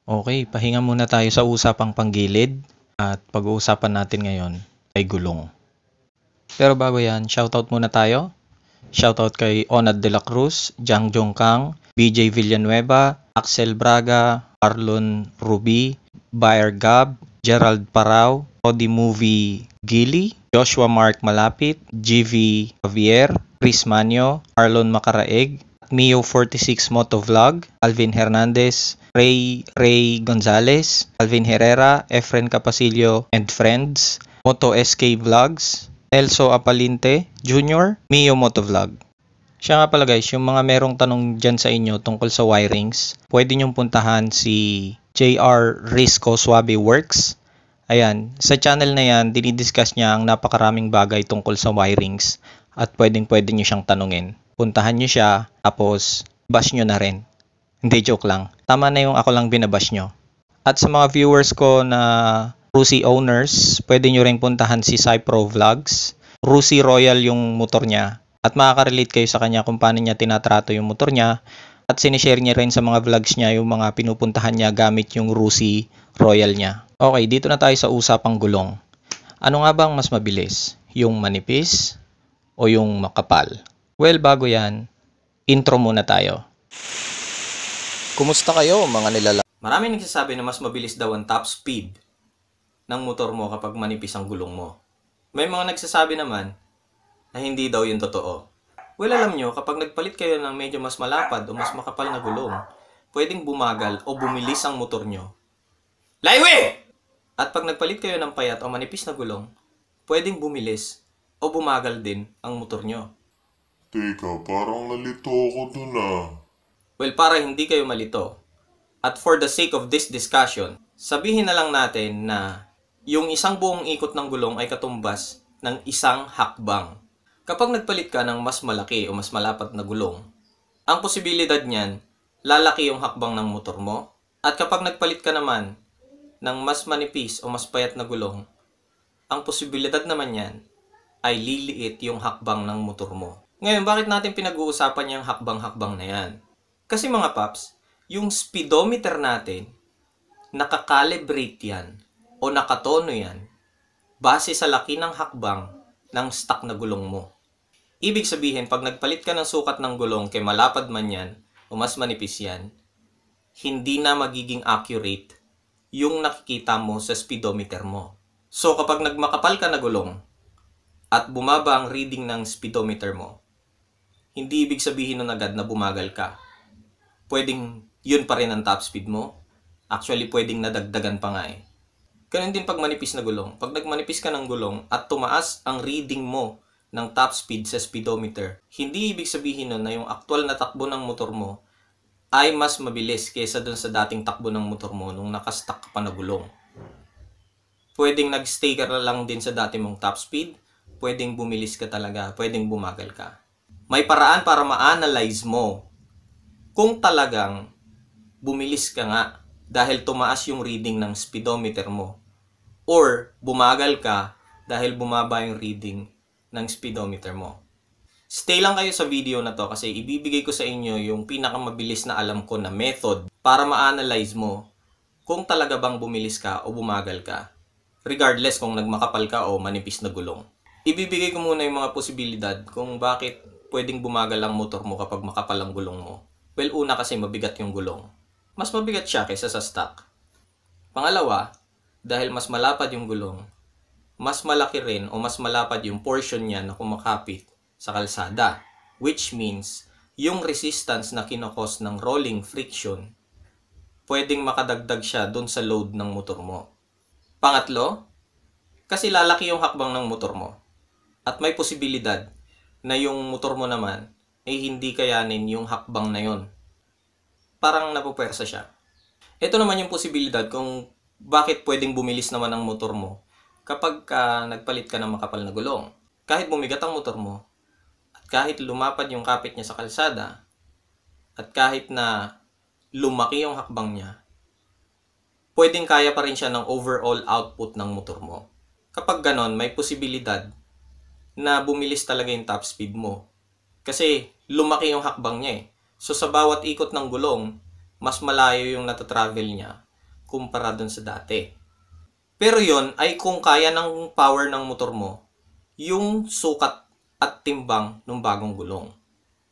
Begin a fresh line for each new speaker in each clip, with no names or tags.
Okay, pahinga muna tayo sa usapang panggilid at pag-uusapan natin ngayon ay gulong. Pero bago yan, shoutout muna tayo. Shoutout kay Onad de la Cruz, Jang Jong Kang, BJ Villanueva, Axel Braga, Arlon Ruby, Bayer Gab, Gerald Parao, Rodi Movie Gili, Joshua Mark Malapit, GV Javier, Chris Manyo, Arlon Macaraeg, Mio46 Motovlog, Alvin Hernandez, Ray Gonzalez, Alvin Herrera, Efren Capasilio and Friends, Moto SK Vlogs, Elso Apalinte Jr., Mio Motovlog. Siya nga pala guys, yung mga merong tanong dyan sa inyo tungkol sa wirings, pwede nyong puntahan si JR Risco Suave Works. Ayan, sa channel na yan, dinidiscuss niya ang napakaraming bagay tungkol sa wirings at pwede nyo siyang tanungin. Puntahan nyo siya, tapos bash nyo na rin. Hindi, joke lang. Tama na yung ako lang binabash nyo. At sa mga viewers ko na Rusi owners, pwede nyo rin puntahan si Cypro Vlogs. Rusi Royal yung motor niya. At makaka-relate kayo sa kanya kung paano niya tinatrato yung motor niya. At sinishare niya rin sa mga vlogs niya yung mga pinupuntahan niya gamit yung Rusi Royal niya. Okay, dito na tayo sa usapang gulong. Ano nga bang mas mabilis? Yung manipis o yung makapal? Well, bago yan, intro muna tayo.
Kumusta kayo mga nilala?
Maraming nagsasabi na mas mabilis daw ang top speed ng motor mo kapag manipis ang gulong mo. May mga nagsasabi naman na hindi daw yun totoo. Well, alam nyo, kapag nagpalit kayo ng medyo mas malapad o mas makapal na gulong, pwedeng bumagal o bumilis ang motor nyo. Laiwe! At pag nagpalit kayo ng payat o manipis na gulong, pwedeng bumilis o bumagal din ang motor nyo.
Teka, parang nalito ako dun ah.
Well, para hindi kayo malito, at for the sake of this discussion, sabihin na lang natin na yung isang buong ikot ng gulong ay katumbas ng isang hakbang. Kapag nagpalit ka ng mas malaki o mas malapad na gulong, ang posibilidad niyan, lalaki yung hakbang ng motor mo. At kapag nagpalit ka naman ng mas manipis o mas payat na gulong, ang posibilidad naman niyan ay liliit yung hakbang ng motor mo. Ngayon, bakit natin pinag-uusapan yung hakbang-hakbang na yan? Kasi mga paps, yung speedometer natin, nakakalibrate yan o nakatono yan base sa laki ng hakbang ng stock na gulong mo. Ibig sabihin, pag nagpalit ka ng sukat ng gulong kay malapad man yan o mas manipis yan, hindi na magiging accurate yung nakikita mo sa speedometer mo. So kapag nagmakapal ka na gulong at bumaba ang reading ng speedometer mo, hindi ibig sabihin nun agad na bumagal ka. Pwedeng yun pa rin ang top speed mo. Actually, pwedeng nadagdagan pa nga eh. Ganun din pag manipis na gulong. Pag nagmanipis ka ng gulong at tumaas ang reading mo ng top speed sa speedometer, hindi ibig sabihin nun na yung actual na takbo ng motor mo ay mas mabilis kaysa dun sa dating takbo ng motor mo nung nakastock pa na gulong. Pwedeng nagstay ka lang din sa dati mong top speed, pwedeng bumilis ka talaga, pwedeng bumagal ka. May paraan para ma-analyze mo kung talagang bumilis ka nga dahil tumaas yung reading ng speedometer mo or bumagal ka dahil bumaba yung reading ng speedometer mo. Stay lang kayo sa video na to kasi ibibigay ko sa inyo yung pinakamabilis na alam ko na method para ma-analyze mo kung talaga bang bumilis ka o bumagal ka, regardless kung nagmakapal ka o manipis na gulong. Ibibigay ko muna yung mga posibilidad kung bakit pwedeng bumagal ang motor mo kapag makapal ang gulong mo. Well, una kasi mabigat yung gulong. Mas mabigat siya kaysa sa stock. Pangalawa, dahil mas malapad yung gulong, mas malaki rin o mas malapad yung portion niya na kumakapit sa kalsada. Which means, yung resistance na kinokos ng rolling friction, pwedeng makadagdag siya dun sa load ng motor mo. Pangatlo, kasi lalaki yung hakbang ng motor mo. At may posibilidad na yung motor mo naman ay hindi kayanin yung hakbang na yon. Parang napupwersa siya. Ito naman yung posibilidad kung bakit pwedeng bumilis naman ang motor mo kapag nagpalit ka ng makapal na gulong. Kahit bumigat ang motor mo, at kahit lumapad yung kapit niya sa kalsada, at kahit na lumaki yung hakbang niya, pwedeng kaya pa rin siya ng overall output ng motor mo. Kapag ganon, may posibilidad na bumilis talaga yung top speed mo. Kasi lumaki yung hakbang niya eh. So sa bawat ikot ng gulong, mas malayo yung natatravel niya. kumpara dun sa dati. Pero yon ay kung kaya ng power ng motor mo yung sukat at timbang ng bagong gulong.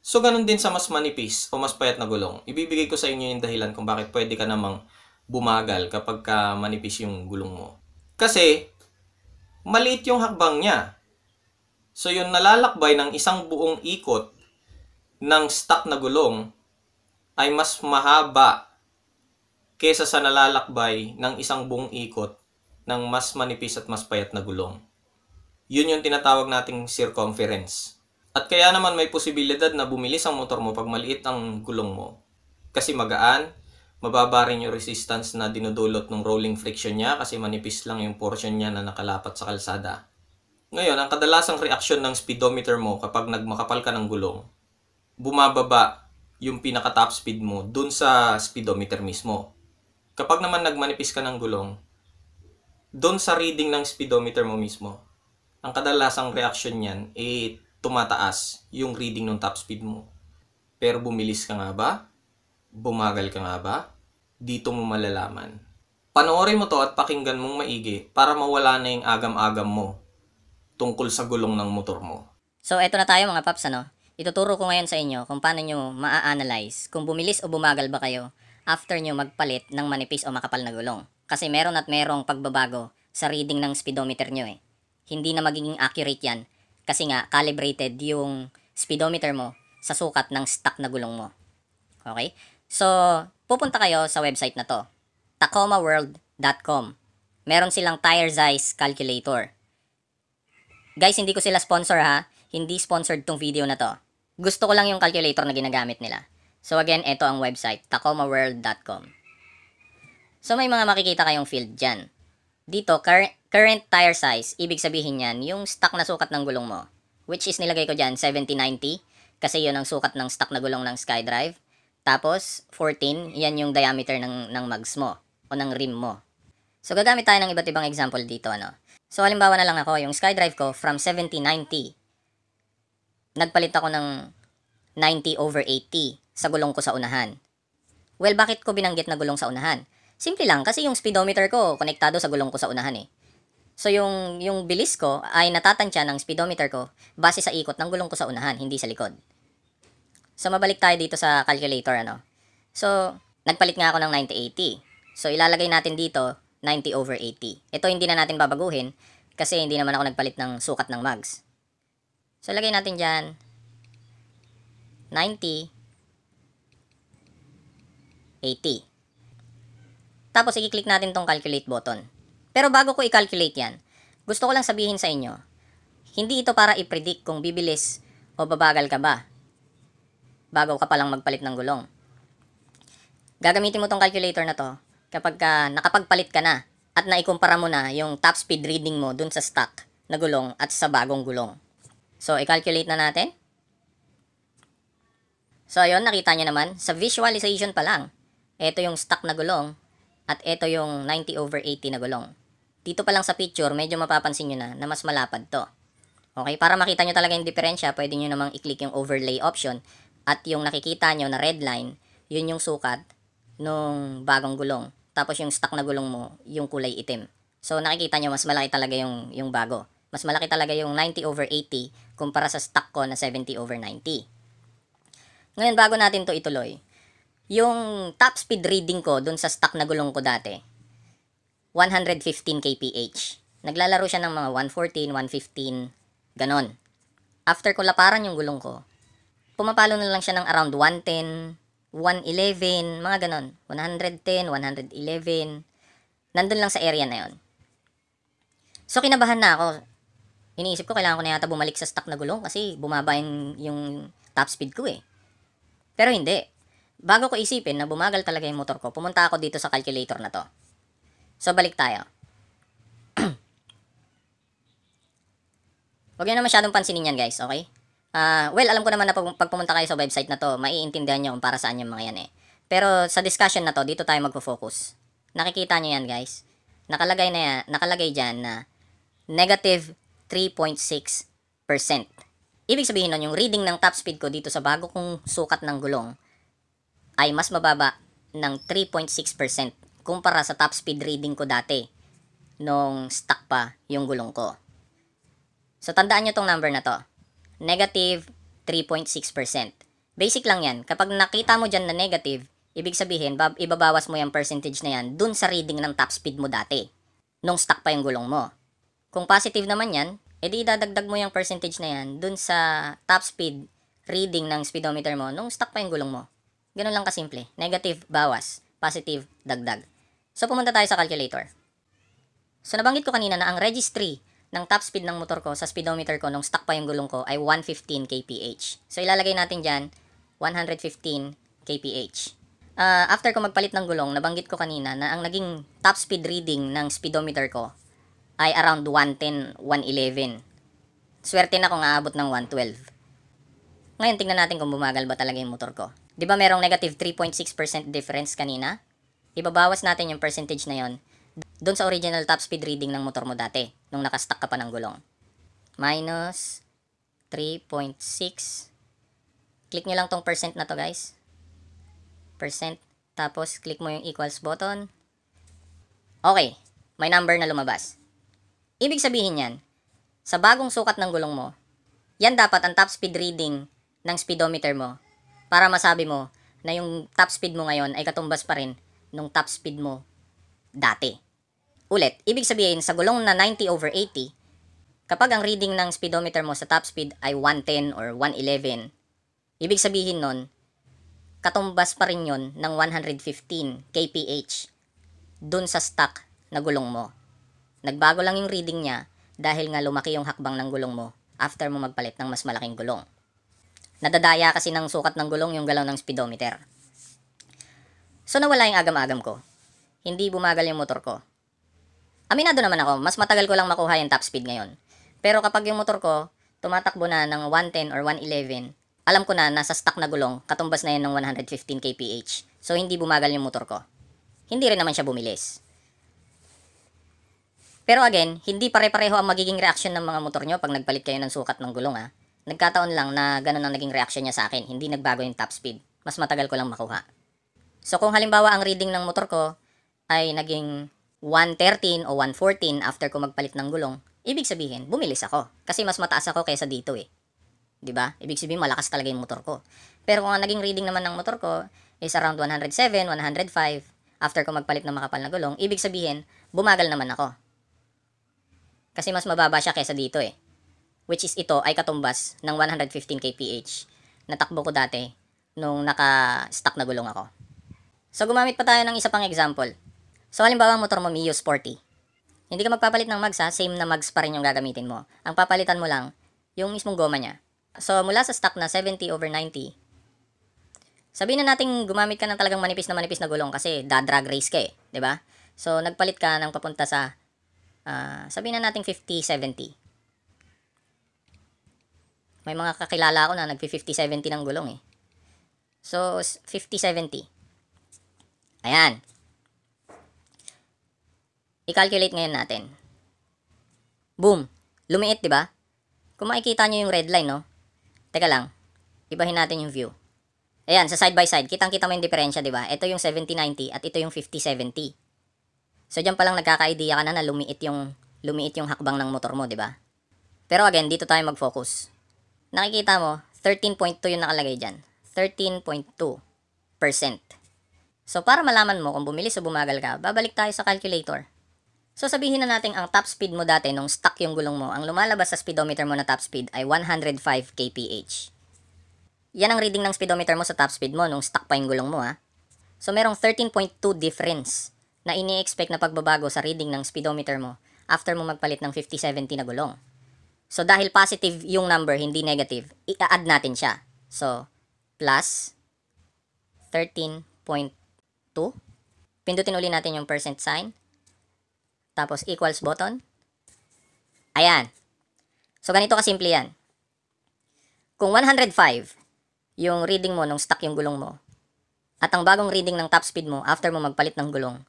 So, ganun din sa mas manipis o mas payat na gulong. Ibibigay ko sa inyo yung dahilan kung bakit pwede ka namang bumagal kapag ka manipis yung gulong mo. Kasi, maliit yung hakbang niya. So, yung nalalakbay ng isang buong ikot ng stock na gulong ay mas mahaba kesa sa nalalakbay ng isang buong ikot ng mas manipis at mas payat na gulong. Yun yung tinatawag nating circumference. At kaya naman may posibilidad na bumilis ang motor mo pag maliit ang gulong mo. Kasi magaan, mababa rin yung resistance na dinudulot ng rolling friction niya kasi manipis lang yung portion niya na nakalapat sa kalsada. Ngayon, ang kadalasang reaksyon ng speedometer mo kapag nagmakapal ka ng gulong, bumababa yung pinaka-top speed mo dun sa speedometer mismo. Kapag naman nagmanipis ka ng gulong, dun sa reading ng speedometer mo mismo, ang kadalasang reaksyon niyan ay tumataas yung reading ng top speed mo. Pero bumilis ka nga ba? Bumagal ka nga ba? Dito mo malalaman. Panoorin mo to at pakinggan mong maigi para mawala na yung agam-agam mo tungkol sa gulong ng motor mo.
So, eto na tayo mga paps, ano? Ituturo ko ngayon sa inyo kung paano nyo maa-analyze kung bumilis o bumagal ba kayo after nyo magpalit ng manipis o makapal na gulong. Kasi meron at merong pagbabago sa reading ng speedometer nyo eh. Hindi na magiging accurate yan kasi nga calibrated yung speedometer mo sa sukat ng stock na gulong mo. Okay? So, pupunta kayo sa website na to, tacomaworld.com. Meron silang tire size calculator. Guys, hindi ko sila sponsor ha. Hindi sponsored tong video na to. Gusto ko lang yung calculator na ginagamit nila. So again, ito ang website, tacomaworld.com. So may mga makikita kayong field dyan. Dito, current tire size, ibig sabihin yan, yung stock na sukat ng gulong mo. Which is nilagay ko dyan, 70-90. Kasi yun ang sukat ng stock na gulong ng SkyDrive. Tapos, 14, yan yung diameter ng mags mo o ng rim mo. So gagamit tayo ng iba't ibang example dito, ano. So halimbawa na lang ako, yung SkyDrive ko from 70-90. Nagpalit ako ng 90/80 sa gulong ko sa unahan. Well, bakit ko binanggit na gulong sa unahan? Simple lang, kasi yung speedometer ko konektado sa gulong ko sa unahan eh. So yung bilis ko ay natatansya ng speedometer ko base sa ikot ng gulong ko sa unahan, hindi sa likod. So mabalik tayo dito sa calculator, ano. So, nagpalit nga ako ng 90/80. So ilalagay natin dito 90/80. Ito hindi na natin babaguhin kasi hindi naman ako nagpalit ng sukat ng mags. So, lagay natin dyan 90/80. Tapos, i-click natin tong calculate button. Pero bago ko i-calculate yan, gusto ko lang sabihin sa inyo, hindi ito para i-predict kung bibilis o babagal ka ba bago ka palang magpalit ng gulong. Gagamitin mo tong calculator na to kapag nakapagpalit ka na at naikumpara mo na yung top speed reading mo dun sa stock na gulong at sa bagong gulong. So, i-calculate na natin. So, ayun, nakita nyo naman, sa visualization pa lang, ito yung stock na gulong at ito yung 90/80 na gulong. Dito pa lang sa picture, medyo mapapansin nyo na mas malapad to. Okay, para makita nyo talaga yung diferensya, pwede nyo namang i-click yung overlay option at yung nakikita nyo na red line, yun yung sukat nung bagong gulong. Tapos yung stock na gulong mo, yung kulay itim. So, nakikita nyo, mas malaki talaga yung bago. Mas malaki talaga yung 90/80 kumpara sa stock ko na 70/90. Ngayon, bago natin to ituloy, yung top speed reading ko dun sa stock na gulong ko dati, 115 kph. Naglalaro siya ng mga 114, 115, ganon. After ko laparan yung gulong ko, pumapalo na lang siya ng around 110, 111, mga ganon. 110, 111. Nandun lang sa area na yon. So, kinabahan na ako. Iniisip ko, kailangan ko na yata bumalik sa stock na gulong kasi bumaba yung top speed ko eh. Pero hindi. Bago ko isipin na bumagal talaga yung motor ko, pumunta ako dito sa calculator na to. So, balik tayo. Huwag nyo na masyadong pansinin yan, guys, okay? Well, alam ko naman na pag pumunta kayo sa website na to, maiintindihan nyo kung para saan yung mga yan eh. Pero sa discussion na to, dito tayo magfo-focus. Nakikita nyo yan, guys. Nakalagay dyan na negative 3.6%. Ibig sabihin nun, yung reading ng top speed ko dito sa bago kong sukat ng gulong ay mas mababa ng 3.6% kumpara sa top speed reading ko dati nung stuck pa yung gulong ko. So tandaan nyo tong number na to. Negative 3.6%. Basic lang yan. Kapag nakita mo dyan na negative, ibig sabihin, ibabawas mo yung percentage na yan dun sa reading ng top speed mo dati nung stuck pa yung gulong mo. Kung positive naman yan, edi dadagdag mo yung percentage na yan dun sa top speed reading ng speedometer mo nung stuck pa yung gulong mo. Ganun lang kasimple. Negative, bawas. Positive, dagdag. So, pumunta tayo sa calculator. So, nabanggit ko kanina na ang registry ng top speed ng motor ko sa speedometer ko nung stuck pa yung gulong ko ay 115 kph. So, ilalagay natin dyan, 115 kph. After ko magpalit ng gulong, nabanggit ko kanina na ang naging top speed reading ng speedometer ko ay around 110, 111. Swerte na kung aabot ng 112. Ngayon, tingnan natin kung bumagal ba talaga yung motor ko. Di ba merong negative 3.6% difference kanina? Ibabawas natin yung percentage na yon doon sa original top speed reading ng motor mo dati, nung nakastuck ka pa ng gulong. Minus 3.6. Click nyo lang tong percent na to, guys. Percent. Tapos, click mo yung equals button. Okay. May number na lumabas. Ibig sabihin yan, sa bagong sukat ng gulong mo, yan dapat ang top speed reading ng speedometer mo para masabi mo na yung top speed mo ngayon ay katumbas pa rin nung top speed mo dati. Ulit, ibig sabihin sa gulong na 90/80, kapag ang reading ng speedometer mo sa top speed ay 110 or 111, ibig sabihin nun, katumbas pa rin yun ng 115 kph dun sa stock na gulong mo. Nagbago lang yung reading niya dahil nga lumaki yung hakbang ng gulong mo after mo magpalit ng mas malaking gulong. Nadadaya kasi ng sukat ng gulong yung galaw ng speedometer. So nawala yung agam-agam ko. Hindi bumagal yung motor ko. Aminado naman ako, mas matagal ko lang makuha yung top speed ngayon. Pero kapag yung motor ko tumatakbo na ng 110 or 111, alam ko na nasa stock na gulong, katumbas na yun ng 115 kph. So hindi bumagal yung motor ko. Hindi rin naman siya bumilis. Pero again, hindi pare-pareho ang magiging reaksyon ng mga motor nyo pag nagpalit kayo ng sukat ng gulong ha. Nagkataon lang na ganun ang naging reaksyon niya sa akin, hindi nagbago yung top speed. Mas matagal ko lang makuha. So kung halimbawa ang reading ng motor ko ay naging 113 o 114 after ko magpalit ng gulong, ibig sabihin, bumilis ako. Kasi mas mataas ako kaysa dito eh. 'Di ba? Ibig sabihin, malakas talaga yung motor ko. Pero kung ang naging reading naman ng motor ko is around 107, 105 after ko magpalit ng makapal na gulong, ibig sabihin, bumagal naman ako. Kasi mas mababa siya kaysa dito eh. Which is ito ay katumbas ng 115 kph na takbo ko dati nung naka-stuck na gulong ako. So gumamit pa tayo ng isa pang example. So halimbawa motor mo Mio Sporty. Hindi ka magpapalit ng mags ha, same na mags pa rin yung gagamitin mo. Ang papalitan mo lang yung mismong goma niya. So mula sa stock na 70/90, sabihin na natin gumamit ka ng talagang manipis na gulong kasi drag race ka eh, 'di ba? So nagpalit ka ng papunta sa sabihin na natin 50/70. May mga kakilala ako na nagpi-50/70 ng gulong eh. So 50/70. Ayan. I-calculate ngayon natin. Boom. Lumiit, 'di ba? Kung makikita nyo yung red line, no? Teka lang. Ibahin natin yung view. Ayan, sa side by side, kitang-kita mo yung diferensya, 'di ba? Ito yung 70/90 at ito yung 50/70. So diyan pa lang nagkaka-idea ka na lumiit yung hakbang ng motor mo, 'di ba? Pero again, dito tayo mag-focus. Nakikita mo, 13.2 yung nakalagay dyan. 13.2%. So, para malaman mo kung bumilis o bumagal ka, babalik tayo sa calculator. So, sabihin na natin ang top speed mo dati nung stuck yung gulong mo, ang lumalabas sa speedometer mo na top speed ay 105 kph. Yan ang reading ng speedometer mo sa top speed mo nung stuck pa yung gulong mo ha. So, merong 13.2 difference na ini-expect na pagbabago sa reading ng speedometer mo after mo magpalit ng 50/70 na gulong. So, dahil positive yung number, hindi negative, i-add natin siya. So, plus 13.2. Pindutin uli natin yung percent sign. Tapos, equals button. Ayan. So, ganito kasimple yan. Kung 105 yung reading mo nung stuck yung gulong mo, at ang bagong reading ng top speed mo after mo magpalit ng gulong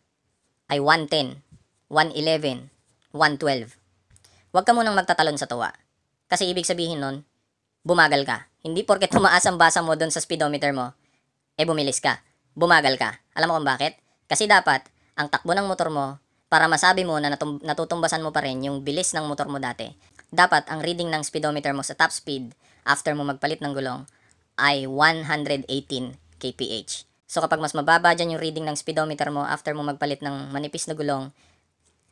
ay 110, 111, 112. Huwag ka munang magtatalon sa tuwa. Kasi ibig sabihin nun, bumagal ka. Hindi porket tumaas ang basa mo doon sa speedometer mo, bumilis ka. Bumagal ka. Alam mo kung bakit? Kasi dapat, ang takbo ng motor mo para masabi mo na natutumbasan mo pa rin yung bilis ng motor mo dati, dapat ang reading ng speedometer mo sa top speed after mo magpalit ng gulong ay 118 kph. So kapag mas mababa dyan yung reading ng speedometer mo after mo magpalit ng manipis na gulong,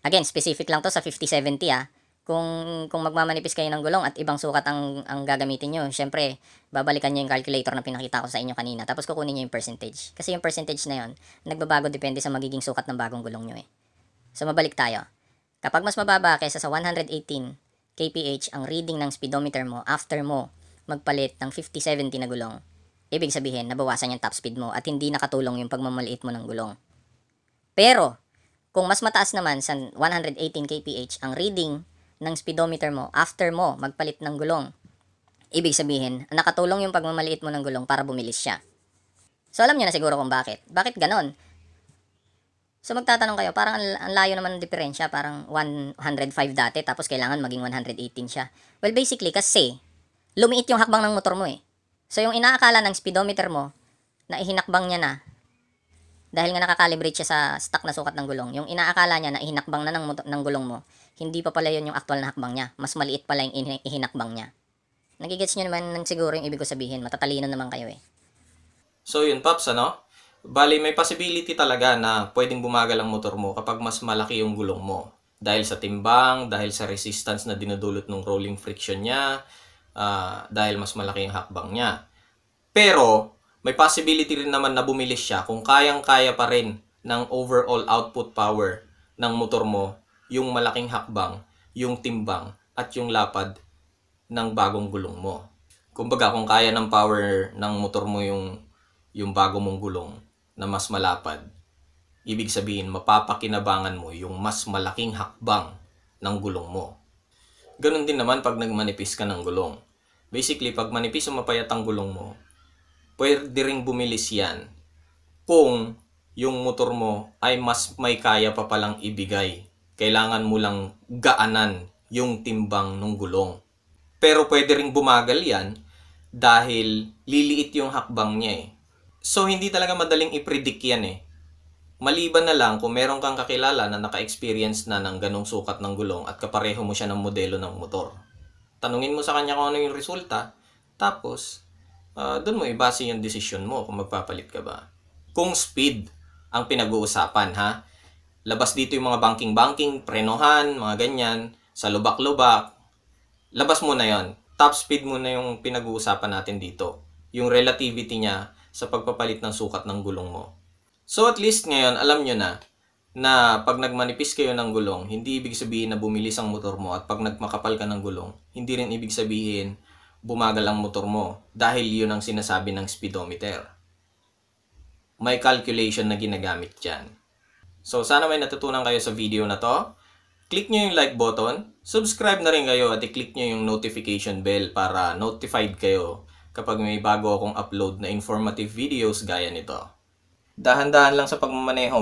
again, specific lang to sa 50-70 kung magmamanipis kayo ng gulong at ibang sukat ang gagamitin nyo, syempre, babalikan nyo yung calculator na pinakita ko sa inyo kanina, tapos kukunin nyo yung percentage. Kasi yung percentage na yon, nagbabago depende sa magiging sukat ng bagong gulong nyo eh. So, mabalik tayo. Kapag mas mababa kaysa sa 118 kph ang reading ng speedometer mo after mo magpalit ng 50-70 na gulong, ibig sabihin, nabawasan yung top speed mo at hindi nakatulong yung pagmamaliit mo ng gulong. Pero, kung mas mataas naman sa 118 kph ang reading ng speedometer mo after mo magpalit ng gulong, ibig sabihin, nakatulong yung pagmamaliit mo ng gulong para bumilis siya. So alam niyo na siguro kung bakit. Bakit ganon? So magtatanong kayo, parang ang layo naman ng diferensya, parang 105 dati tapos kailangan maging 118 siya. Well, basically kasi lumiit yung hakbang ng motor mo eh. So yung inaakala ng speedometer mo na ihinakbang niya na dahil nga nakakalibrate siya sa stock na sukat ng gulong, yung inaakala niya na ihinakbang na ng gulong mo, hindi pa pala yun yung actual na hakbang niya. Mas maliit pala yung ihinakbang niya. Nagigets nyo naman siguro yung ibig ko sabihin. Matatalino naman kayo eh.
So yun, Paps, ano? Bali, may possibility talaga na pwedeng bumagal ang motor mo kapag mas malaki yung gulong mo. Dahil sa timbang, dahil sa resistance na dinudulot ng rolling friction niya, dahil mas malaki yung hakbang niya. Pero, may possibility rin naman na bumilis siya kung kayang-kaya pa rin ng overall output power ng motor mo yung malaking hakbang, yung timbang, at yung lapad ng bagong gulong mo. Kumbaga, kung kaya ng power ng motor mo yung bago mong gulong na mas malapad, ibig sabihin, mapapakinabangan mo yung mas malaking hakbang ng gulong mo. Ganun din naman pag nagmanipis ka ng gulong. Basically, pag manipis o mapayat ang gulong mo, pwede ring bumilis yan kung yung motor mo ay mas may kaya pa palang ibigay. Kailangan mo lang gaanan yung timbang ng gulong. Pero pwede ring bumagal yan dahil liliit yung hakbang niya eh. So hindi talaga madaling i-predict yan eh. Maliban na lang kung meron kang kakilala na naka-experience na ng ganong sukat ng gulong at kapareho mo siya ng modelo ng motor. Tanungin mo sa kanya kung ano yung resulta, tapos doon mo ibase yung desisyon mo kung magpapalit ka ba. Kung speed ang pinag-uusapan ha, labas dito yung mga banking-banking, prenohan, mga ganyan, sa lubak-lubak, labas mo na yon. Top speed mo na yung pinag-uusapan natin dito. Yung relativity niya sa pagpapalit ng sukat ng gulong mo. So at least ngayon, alam nyo na pag nagmanipis kayo ng gulong, hindi ibig sabihin na bumilis ang motor mo, at pag nagmakapal ka ng gulong, hindi rin ibig sabihin bumagal ang motor mo dahil yun ang sinasabi ng speedometer. May calculation na ginagamit dyan. So sana may natutunan kayo sa video na to. Click nyo yung like button, subscribe na rin kayo at i-click nyo yung notification bell para notified kayo kapag may bago akong upload na informative videos gaya nito. Dahan-dahan lang sa pagmamaneho.